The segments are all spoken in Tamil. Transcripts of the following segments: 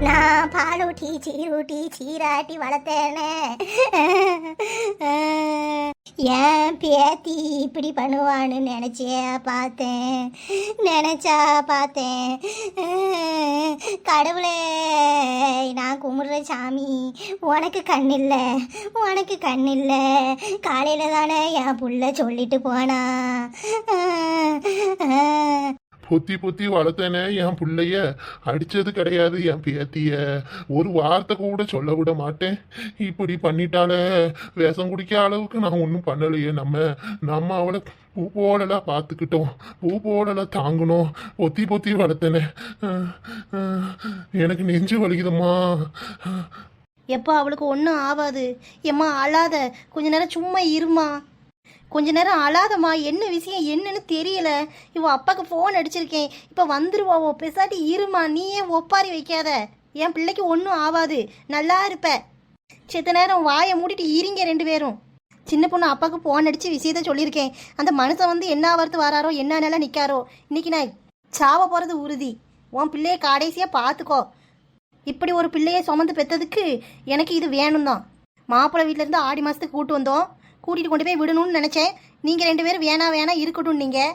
நான் பாலூட்டி சீரூட்டி சீராட்டி வளர்த்தேனே. ஏன் பேத்தி இப்படி பண்ணுவான்னு நினைச்சா பார்த்தேன். கடவுளே, நான் கும்பிடுற சாமி, உனக்கு கண்ணில்லை. காலையில தானே என் புள்ள சொல்லிட்டு போனா. பொத்தி பொத்தி வளர்த்தேனே என் பிள்ளைய, அடிச்சது கிடையாது என் பேத்திய. ஒரு வார்த்தை கூட சொல்ல விட மாட்டேன். இப்படி பண்ணிட்டாலே, விஷம் குடிக்க அளவுக்கு நான் ஒன்றும் பண்ணலையே. நம்ம அவளை பூ போலலாம் பார்த்துக்கிட்டோம், பூ போலலாம் தாங்கணும். பொத்தி பொத்தி வளர்த்தேனே, எனக்கு நெஞ்சு வலிக்குதும்மா. எப்பா அவளுக்கு ஒன்றும் ஆகாது. ஏம்மா அழாத, கொஞ்ச நேரம் சும்மா இருமா. கொஞ்ச நேரம் அழாதம்மா. என்ன விஷயம் என்னன்னு தெரியல. இவ அப்பாவுக்கு ஃபோன் அடிச்சிருக்கேன், இப்போ வந்துருவாவோ. பெசாட்டி இருமா, நீ ஏன் ஒப்பாரி வைக்காத. என் பிள்ளைக்கு ஒன்றும் ஆகாது, நல்லா இருப்ப. செத்த நேரம் வாயை மூடிட்டு இருங்க ரெண்டு பேரும். சின்ன பொண்ணு அப்பாவுக்கு ஃபோன் அடித்து விஷயத்த சொல்லியிருக்கேன். அந்த மனுஷன் வந்து என்ன வார்த்து வராரோ, என்ன நிலம் நிற்காரோ. இன்னைக்கு நான் சாவ போகிறது உறுதி. உன் பிள்ளைய கடைசியாக பார்த்துக்கோ. இப்படி ஒரு பிள்ளையை சுமந்து பெற்றதுக்கு எனக்கு இது வேணும் தான். மாப்பிள்ளை வீட்டிலேருந்து ஆடி மாதத்துக்கு கூட்டு வந்தோம். கூட்டிகிட்டு கொண்டு போய் விடணும்னு நினச்சேன். நீங்கள் ரெண்டு பேரும் வேணா இருக்கட்டும். நீங்கள்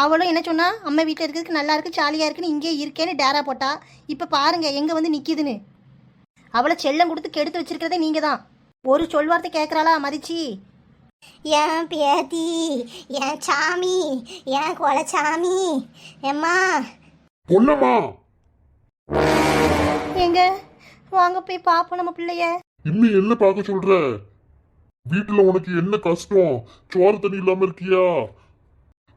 அவளும் என்ன சொன்னா, அம்மா வீட்டில் இருக்கிறதுக்கு நல்லா இருக்குது, ஜாலியாக இருக்குன்னு இங்கே இருக்கேன்னு டேரா போட்டா. இப்போ பாருங்கள் எங்கே வந்து நிற்கிதுன்னு. அவளை செல்லம் கொடுத்து கெடுத்து வச்சிருக்கிறதே நீங்கள் தான். ஒரு சொல்வார்த்தை கேட்குறாளா மதிச்சி? என் பேத்தி, என் சாமி, என் கொலச்சாமி. எம்மா பொண்ணம்மா, எங்க வாங்க போய் பார்ப்போம் நம்ம பிள்ளைய. இன்னும் என்ன பார்க்க சொல்ற? வீட்டுல உனக்கு என்ன கஷ்டம்? சோறு தண்ணி இல்லாம இருக்கியா?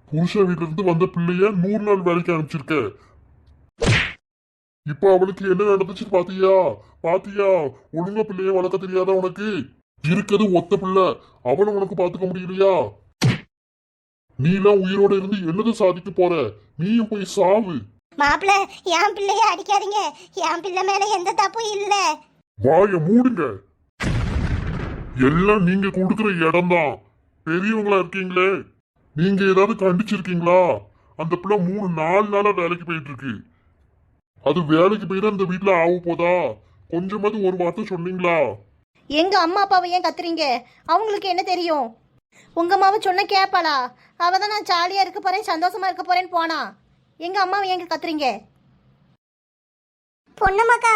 புருஷன் வீட்டுல இருந்து வந்த பிள்ளைய 100 நாள் வேலைக்கு அனுப்பிச்சிருக்க. இப்ப அவளுக்கு என்ன நடந்துச்சு பாத்தியா? ஒழுங்கா பிள்ளைய வளர்க்க தெரியாதா உனக்கு? இருக்கிறது ஒத்த பிள்ளை, அவனை உனக்கு பாத்துக்க முடியலையா? நீ எல்லாம் உயிரோட இருந்து என்னது சாதிக்க போற? நீயும் போய் சாவு. மாப்பிள்ள, என் பிள்ளைய அடிக்காதீங்க. என் பிள்ளை மேல எந்த தப்பும் இல்ல. வாய மூடுங்க. எல்லாம் நீங்க கொடுக்குற இடம் தான். பெரியவங்களா இருக்கீங்களே, நீங்க ஏதாவது கண்டிச்சிருக்கீங்களா? அந்த பிள்ளை 3-4 நாளா வேலைக்கு போயிட்டு இருக்கு. அது வேலைக்கு போயிட்டு அந்த வீட்டுல ஆக போதா? கொஞ்சமாவது ஒரு வார்த்தை சொன்னீங்களா? எங்க அம்மா அப்பாவை ஏன் கத்துறீங்க? அவங்களுக்கு என்ன தெரியும்? உங்க அம்மாவை சொன்ன கேட்பாளா? அவ தான் நான் ஜாலியா இருக்க போறேன், சந்தோஷமா இருக்க போறேன்னு போனா. எங்க அம்மாவை ஏங்க கத்துறீங்க? பொண்ணுமாக்கா,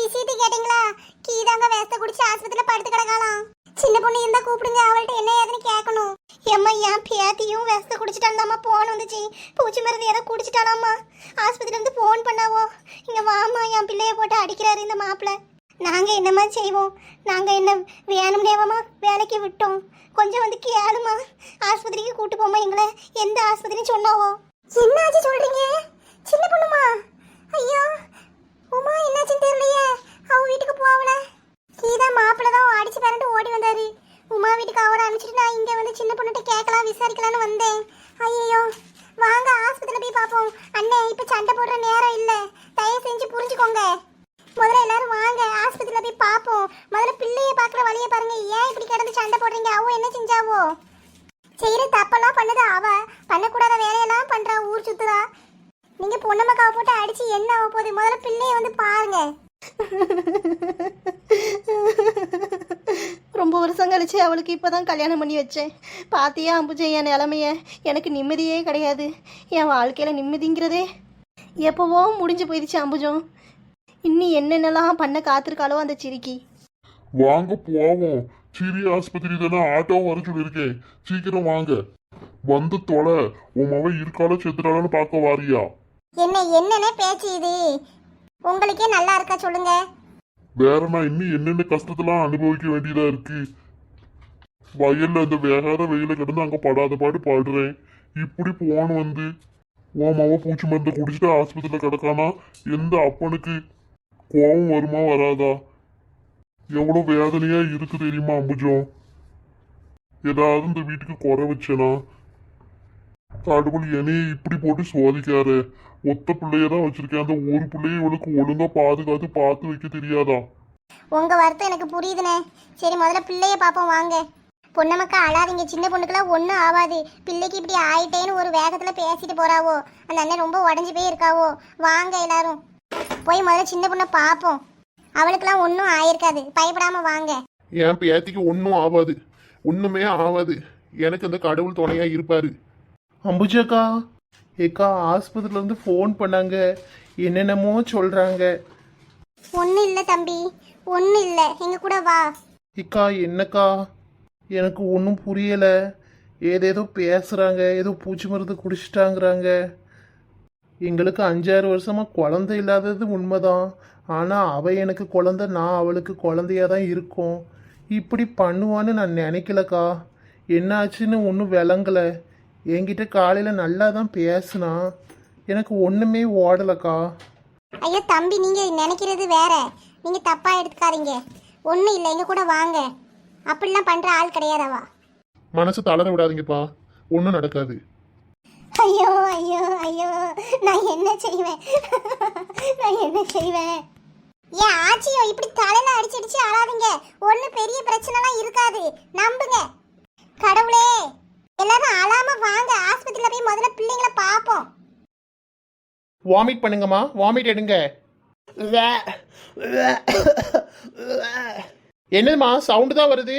விஷயத்தை கேட்டீங்களா? கீதாங்க வேஸ்த குடிச்சு ஆஸ்பத்திரியில படுத்து கிடக்கலாம். சின்ன பொண்ணு இருந்தா கூப்பிடுங்க, அவள்கிட்ட என்ன ஏதுன்னு கேட்கணும். ஏம்மா, என் பேத்தியும் வேஸ்த குடிச்சிட்டாண்டாமா. போன் வந்துச்சு, பூச்சி மருந்து ஏதோ குடிச்சிட்டாலாமா. ஆஸ்பத்திரியில இருந்து போன் பண்ணாவோ. இங்க வாமா, என் பிள்ளைய போட்டு அடிக்கிறாரு இந்த மாப்பிள்ள. நாங்க என்னமா செய்வோம்? நாங்க என்ன வேணும்னேவாமா வேலைக்கு விட்டோம்? கொஞ்சம் வந்து கேளுமா. ஆஸ்பத்திரிக்கு கூட்டு போமா எங்களை. எந்த ஆஸ்பத்திரின்னு சொன்னாவோ. என்னாச்சு சொல்றீங்க? சின்ன பொண்ணுமா? ஐயோ உமா, என்னாச்சுன்னு தெரியலையே. அவ வீட்டுக்கு போகல. கீதா மாப்பிள்ள தான் அடிச்சு பரண்டு ஓடி வந்தாரு. உமா வீட்டுக்கு அவரை அனுப்பிச்சிட்டு நான் இங்க வந்து சின்ன பொண்ணுகிட்ட கேட்கலாம் விசாரிக்கலான்னு வந்தேன். ஐயோ, வாங்க ஆஸ்பத்திரியில போய் பார்ப்போம். அண்ணே, இப்ப சண்டை போடுற நேரம் இல்ல, தயவு செஞ்சு புரிஞ்சுக்கோங்க. முதல்ல எல்லாரும் வாங்க ஆஸ்பத்திரியில போய் பார்ப்போம். முதல்ல பிள்ளைய பாக்குற வழியை பாருங்க. ஏன் இப்படி கிடந்து சண்டை போடுறீங்க? அவ என்ன செஞ்சாவோ? செய்யற தப்பெல்லாம் பண்ணுது அவ. பண்ணக்கூடாத வேலையெல்லாம் பண்றா, ஊர் சுத்துறா. நீங்க பொண்ணமக்காவை போட்டு அடிச்சு என்ன ஆக போகுது? முதல்ல பிள்ளைய வந்து பாருங்க. ரொம்ப வருஷம் கழிச்சு அவளுக்கு இப்போதான் கல்யாணம் பண்ணி வச்சேன். பாத்தியா அம்புஜை என் நிலமைய? எனக்கு நிம்மதியே கிடையாது. என் வாழ்க்கையில் நிம்மதிங்கிறதே எப்போவோ முடிஞ்சு போயிடுச்சு அம்புஜம். இன்னும் என்னென்னலாம் பண்ண காத்திருக்காளோ அந்த சிரிக்கி. வாங்க போவோம். சிறி ஆஸ்பத்திரி தானே, ஆட்டோ வர சொல்லியிருக்கேன். சீக்கிரம் வாங்க. வந்து தொலை. உன் மவன் இருக்காளோ செத்துட்டாலும் பார்க்க வாரியா? என்னென்ன பேச்சு இது? உங்களுக்கே நல்லா இருக்கா சொல்லுங்க. வேற நான் இன்னும் என்னென்ன கஷ்டத்தெல்லாம் அனுபவிக்க வேண்டியதா இருக்கு. வயல்ல இந்த வேகாத வெயில கிடந்து அங்க படாத பாடு பாடுறேன். இப்படி போன வந்து உன் மவ பூச்சி மருந்தை குடிச்சிட்டு ஆஸ்பத்திரியில கிடக்கானா? எந்த அப்பனுக்கு கோபம் வருமா வராதா? எவ்வளவு வேதனையா இருக்கு தெரியுமா அம்புஜம்? ஏதாவது இந்த வீட்டுக்கு குறை வச்சேனா? கடவுள் என்னையே இப்படி போட்டு சோதிக்காரு. ஒத்த பிள்ளையதான் வச்சிருக்கேன். அந்த ஒரு பிள்ளைய இவளுக்கு ஒழுங்கா பாதுகாத்து பார்த்து வைக்க தெரியாதா? உங்க வருத்தம் எனக்கு புரியுதுனே. சரி, முதல்ல பிள்ளைய பாப்போம் வாங்க. பொண்ணமக்கா அழாதீங்க. சின்ன பொண்ணுக்கெல்லாம் ஒன்றும் ஆகாது. பிள்ளைக்கு இப்படி ஆயிட்டேன்னு ஒரு வேகத்துல பேசிட்டு போறாவோ. அந்த அண்ணன் ரொம்ப உடஞ்சி போய் இருக்காவோ. வாங்க எல்லாரும். போய் முதல்ல சின்ன பொண்ணை பார்ப்போம். அவளுக்கெல்லாம் ஒன்றும் ஆயிருக்காது, பயப்படாம வாங்க. என் பேத்திக்கு ஒன்றும் ஆகாது, ஒன்றுமே ஆகாது. எனக்கு அந்த கடவுள் துணையா இருப்பாரு. அம்புஜாக்கா, ஏக்கா ஆஸ்பத்திரியில இருந்து ஃபோன் பண்ணாங்க, என்னென்னமோ சொல்றாங்க. ஒன்றும் இல்லை தம்பி, ஒன்றும் இல்லை, எங்க கூட வா. ஏக்கா என்னக்கா, எனக்கு ஒன்றும் புரியல. ஏதேதோ பேசுறாங்க, ஏதோ பூச்சி மருந்து குடிச்சிட்டாங்கிறாங்க. எங்களுக்கு 5-6 வருஷமா குழந்தை இல்லாதது உண்மைதான். ஆனா அவ எனக்கு குழந்தை, நான் அவளுக்கு குழந்தையா தான் இருக்கும். இப்படி பண்ணுவான்னு நான் நினைக்கலக்கா. என்னாச்சுன்னு ஒன்றும் விளங்கல. என்கிட்ட காலையில் நல்லா தான் பேசுனா, எனக்கு ஒன்றுமே ஓடலக்கா. ஐயோ தம்பி, நீங்க நினைக்கிறது வேற, நீங்க தப்பா எடுத்துக்காதீங்க. ஒன்றும் இல்லை, எங்க கூட வாங்க. அப்படிலாம் பண்ற ஆள் கிடையாதவா. மனசு தளர விடாதீங்கப்பா, ஒன்றும் நடக்காது. ஐயோ ஐயோ ஐயோ, நான் என்ன செய்வேன், நான் என்ன செய்வேன். ஏன் ஆச்சியோ இப்படி தலையில அடிச்சு அடிச்சு அழாதீங்க. ஒன்றும் பெரிய பிரச்சனைலாம் இருக்காது, நம்புங்க. கடவுளே, எல்லாரும் அழாம வாங்க, ஆஸ்பத்திரியில போய் முதல்ல பிள்ளைங்களை பார்ப்போம். வாமிட் பண்ணுங்கம்மா, வாமிட் எடுங்க. என்னதுமா சவுண்டு தான் வருது,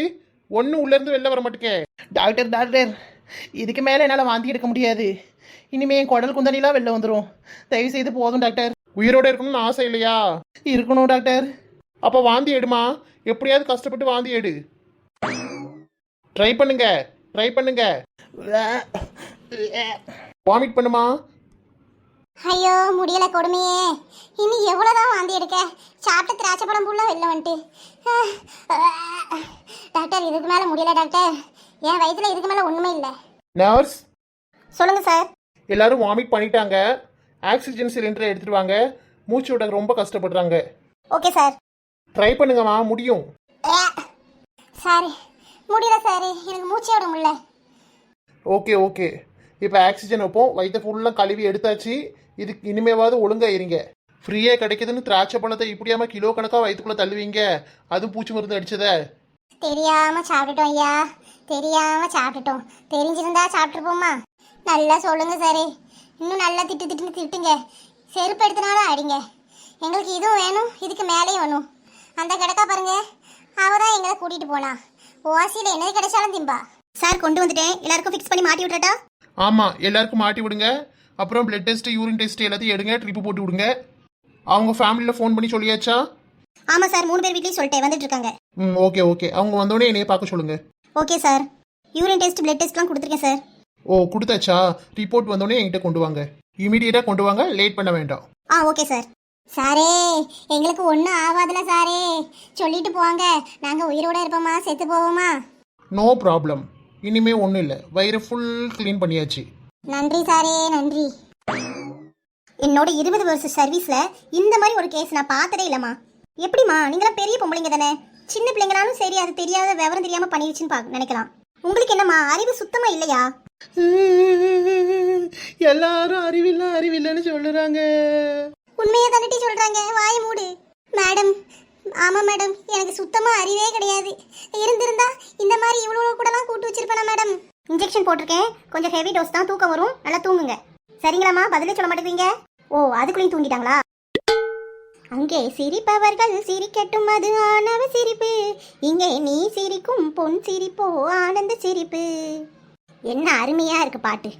ஒன்றும் உள்ளேருந்து வெளில வர மாட்டேங்க. டாக்டர் டாக்டர், இதுக்கு மேலே என்னால் வாந்தி எடுக்க முடியாது. இனிமே என் குடல் குந்தனிலாம் வெளில வந்துடும். தயவு செய்து போதும் டாக்டர். உயிரோட இருக்கணும்னு ஆசை இல்லையா? இருக்கணும் டாக்டர். அப்போ வாந்தி எடுமா, எப்படியாவது கஷ்டப்பட்டு வாந்தி எடு. ட்ரை பண்ணுங்க, ட்ரை பண்ணுங்க. வாமிட் பண்ணுமா. ஐயோ முடியல, கொடுமையே. இனி எவ்வளோதான் வாந்தி எடுக்க. சாப்பிட்ட திராட்சை பழம் ஃபுல்லாக வெளில வந்துட்டு. டாக்டர், இதுக்கு மேலே முடியல டாக்டர். என் வயிற்றுல இதுக்கு மேலே ஒன்றுமே இல்லை. நர்ஸ், சொல்லுங்க சார். எல்லாரும் வாமிட் பண்ணிட்டாங்க. ஆக்சிஜன் சிலிண்டரை எடுத்துட்டு வாங்க. மூச்சு விட ரொம்ப கஷ்டப்படுறாங்க. Okay sir. ட்ரை பண்ணுங்கம்மா, முடியும். சாரி, முடியல சார், எனக்கு மூச்சே விட முடியல. ஓகே ஓகே, இப்போ ஆக்சிஜன் வைப்போம். வயிற்ற ஃபுல்லாக கழுவி எடுத்தாச்சு. இதுக்கு இனிமேவாவது ஒழுங்கா இருங்க. ஃப்ரீயாக கிடைக்குதுன்னு திராட்சை பழத்தை இப்படியாம கிலோ கணக்காக வயிற்றுக்குள்ளே தள்ளுவீங்க, அதுவும் பூச்சி மருந்து அடிச்சத. தெரியாம சாப்பிட்டுட்டோம் ஐயா, தெரியாம சாப்பிட்டுட்டோம். தெரிஞ்சிருந்தா சாப்பிட்டுருப்போமா. நல்லா சொல்லுங்க சார், இன்னும் நல்லா திட்டு திட்டுன்னு திட்டுங்க. செருப்பு எடுத்தனாலும் அடிங்க. எங்களுக்கு இதுவும் வேணும், இதுக்கு மேலேயும் வேணும். அந்த கிடக்கா பாருங்க, அவ தான் எங்களை கூட்டிட்டு போனா. ஓசியில் என்னது கிடைச்சாலும் திம்பா. சார் கொண்டு வந்துட்டேன், எல்லாருக்கும் ஃபிக்ஸ் பண்ணி மாட்டி விட்டுறட்டா? ஆமாம், எல்லாருக்கும் மாட்டி விடுங்க. அப்புறம் பிளட் டெஸ்ட், யூரின் டெஸ்ட் எல்லாத்தையும் எடுங்க, ட்ரிப்பு போட்டு விடுங்க. அவங்க ஃபேமிலியில் ஃபோன் பண்ணி சொல்லியாச்சா? ஆமாம் சார், 3 பேர் வீட்லேயும் சொல்லிட்டேன், வந்துட்டு இருக்காங்க. ஓகே ஓகே, அவங்க வந்தோடனே என்னைய பார்க்க சொல்லுங்க. Okay sir. Urine test, blood டெஸ்ட்லாம் கொடுத்துருக்கேன் சார். ஓ கொடுத்தாச்சா? ரிப்போர்ட் வந்தோடனே என்கிட்ட கொண்டு வாங்க. இமீடியட்டாக கொண்டு வாங்க, லேட் பண்ண வேண்டாம். Okay sir. சாரே, எங்களுக்கு ஒன்றும் ஆகாதுல சாரே, சொல்லிட்டு போங்க. நாங்கள் உயிரோட இருப்போமா, செத்து போவோமா? நோ ப்ராப்ளம், இனிமே ஒன்றும் இல்லை. வயிறு ஃபுல் க்ளீன் பண்ணியாச்சு. நன்றி சாரே, நன்றி. என்னோட 20 வருஷம் சர்வீஸில் இந்த மாதிரி ஒரு கேஸ் நான் பார்த்ததே இல்லைம்மா. எப்படிம்மா, நீங்களாம் பெரிய பொம்பளைங்க தானே, சின்ன பிள்ளைங்களாலும் சரி அது தெரியாத விவரம் தெரியாமல் பண்ணிடுச்சுன்னு நினைக்கலாம். உங்களுக்கு என்னம்மா அறிவு சுத்தமாக இல்லையா? எல்லாரும் அறிவில்லைன்னு சொல்லுறாங்க. உண்மையை தானே சொல்கிறாங்க, வாய் மூடு. மேடம், ஆமாம் மேடம், எனக்கு சுத்தமாக அறிவே கிடையாது. இருந்திருந்தா இந்த மாதிரி இவ்வளோ கூடலாம் கூட்டு வச்சிருப்பேனா மேடம்? இன்ஜெக்ஷன் போட்டிருக்கேன், கொஞ்சம் ஹெவி டோஸ் தான், தூக்கம் வரும், நல்லா தூங்குங்க. சரிங்களாம்மா? பதிலே சொல்ல மாட்டேங்கிறீங்க. ஓ, அதுக்குள்ளேயும் தூங்கிட்டாங்களா? அங்கே சிரிப்பவர்கள் சிரிக்கட்டும், அது ஆணவ சிரிப்பு. இங்கே நீ சிரிக்கும் பொன் சிரிப்போ ஆனந்த சிரிப்பு. என்ன அருமையாக இருக்கு பாட்டு.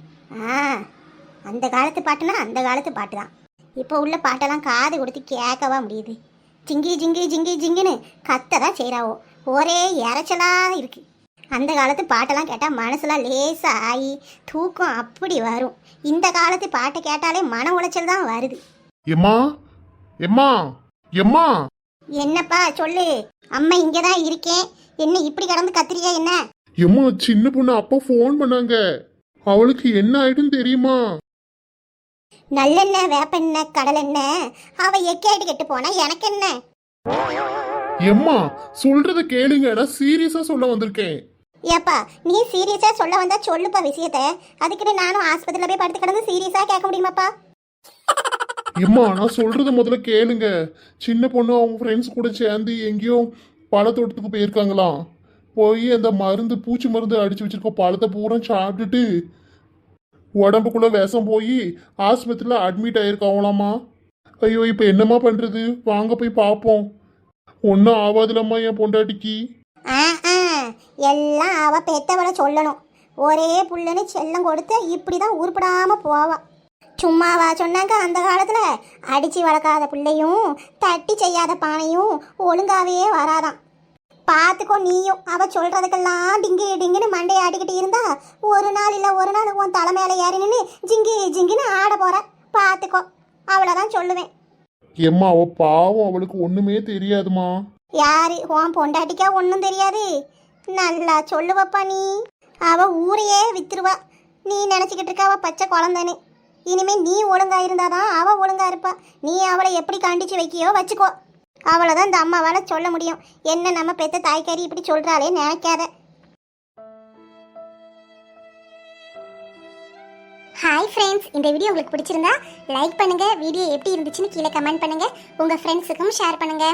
அந்த காலத்து பாட்டுனா அந்த காலத்து பாட்டு தான். இப்போ உள்ள பாட்டெல்லாம் காது கொடுத்து கேட்கவா முடியுது? ஜிங்கி ஜிங்கி ஜிங்கி ஜிங்கின்னு கத்த தான் செய்கிறாவோ, ஒரே இறைச்சலாக இருக்கு. அந்த காலத்து பாட்டெல்லாம் கேட்டால் மனசுலாம் லேசாக ஆகி தூக்கம் அப்படி வரும். இந்த காலத்து பாட்டை கேட்டாலே மன உளைச்சல் தான் வருது. எம்மா எம்மா எம்மா, என்னப்பா சொல்லு. அம்மா இங்கே தான் இருக்கேன், என்ன இப்படி கடந்து கத்திரியா என்ன? எம்மா, சின்ன பொண்ணு அப்பா ஃபோன் பண்ணாங்க, அவளுக்கு என்ன ஆயிடுன்னு தெரியுமா? நல்லெண்ணெய், வேப்பெண்ணெய், கடலெண்ணெய், அவ எக்கேட்டு கெட்டு போனா எனக்கு என்ன? எம்மா சொல்றத கேளுங்க, நான் சீரியஸா சொல்ல வந்திருக்கேன். ஏப்பா, நீ சீரியஸா சொல்ல வந்தா சொல்லுப்பா விஷயத்த. அதுக்குன்னு நானும் ஆஸ்பத்திரியில போய் படுத்து கிடந்து சீரியஸா கேட்க முடியுமாப்பா? எம்மா, நான் சொல்றத முதல்ல கேளுங்க. சின்ன பொண்ணு அவங்க ஃப்ரெண்ட்ஸ் கூட சேர்ந்து எங்கேயோ பழத்தோட்டத்துக்கு போயிருக்காங்களாம். போய் அந்த மருந்து, பூச்சி மருந்து அடிச்சு வச்சிருக்க பழத்தை பூரா சாப்பிட்டுட்டு உடம்புக்குள்ள விஷம் போய் ஆஸ்பத்திரியில் அட்மிட் ஆயிருக்காங்களாமா. ஐயோ இப்போ என்னம்மா பண்றது? வாங்க போய் பார்ப்போம். ஒன்றும் ஆகாதுலம்மா என் பொண்டாட்டிக்கு. ஆ ஆ எல்லாம் அவ பெத்தவளை சொல்லணும். ஒரே புள்ளைன்னு செல்லம் கொடுத்து இப்படி தான் உருப்படாம போவா. சும்மாவா சொன்னாங்க அந்த காலத்துல அடிச்சு வளர்க்காத பிள்ளையும் தட்டி செய்யாத பானையும் ஒழுங்காவே வராதான். பார்த்துக்கோ நீயும் அவ சொல்றதுக்கெல்லாம் டிங்கு டிங்குன்னு மண்டையை ஆடிக்கிட்டு இருந்தா ஒரு நாள் இல்லை ஒரு நாள் உன் தலை மேலே ஏறி நின்று ஜிங்கி ஜிங்கின்னு ஆட போற. பார்த்துக்கோ, அவ்வளோதான் சொல்லுவேன். எம்மா அவ பாவம், அவளுக்கு ஒண்ணுமே தெரியாதுமா. யாரு உன் பொண்டாட்டிக்கா ஒன்றும் தெரியாது? நல்லா சொல்லுவப்பா நீ. அவ ஊரையே வித்துருவா. நீ நினச்சிக்கிட்டு இருக்க அவ பச்சை குழந்தைன்னு. இனிமே நீ ஒழுங்கா இருந்தாதான் அவ ஒழுங்கா இருப்பா. நீ அவளை எப்படி கண்டிச்சு வைக்கியோ வச்சுக்கோ. அவ்வளோதான் இந்த அம்மாவால் சொல்ல முடியும். என்ன நம்ம பெத்த தாய்க்காரி இப்படி சொல்கிறாளே நினைக்காத. ஹாய் ஃப்ரெண்ட்ஸ், இந்த வீடியோ உங்களுக்கு பிடிச்சிருந்தா லைக் பண்ணுங்க. வீடியோ எப்படி இருந்துச்சுன்னு கீழே கமெண்ட் பண்ணுங்க. உங்கள் ஃப்ரெண்ட்ஸுக்கும் ஷேர் பண்ணுங்க.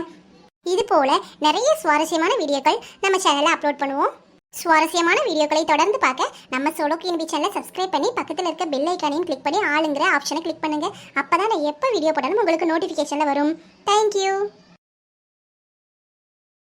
இது போல நிறைய சுவாரஸ்யமான வீடியோக்கள் நம்ம சேனலில் அப்லோட் பண்ணுவோம். சுவாரஸ்யமான வீடியோக்களை தொடர்ந்து பார்க்க நம்ம சோலோக்கு இன்பி சேனலை சப்ஸ்கிரைப் பண்ணி பக்கத்தில் இருக்க பெல் ஐக்கானையும் கிளிக் பண்ணி ஆளுங்கிற ஆப்ஷனை கிளிக் பண்ணுங்க. அப்போ தான் நான் எப்போ வீடியோ போட்டாலும் உங்களுக்கு நோட்டிஃபிகேஷனில் வரும். தேங்க்யூ.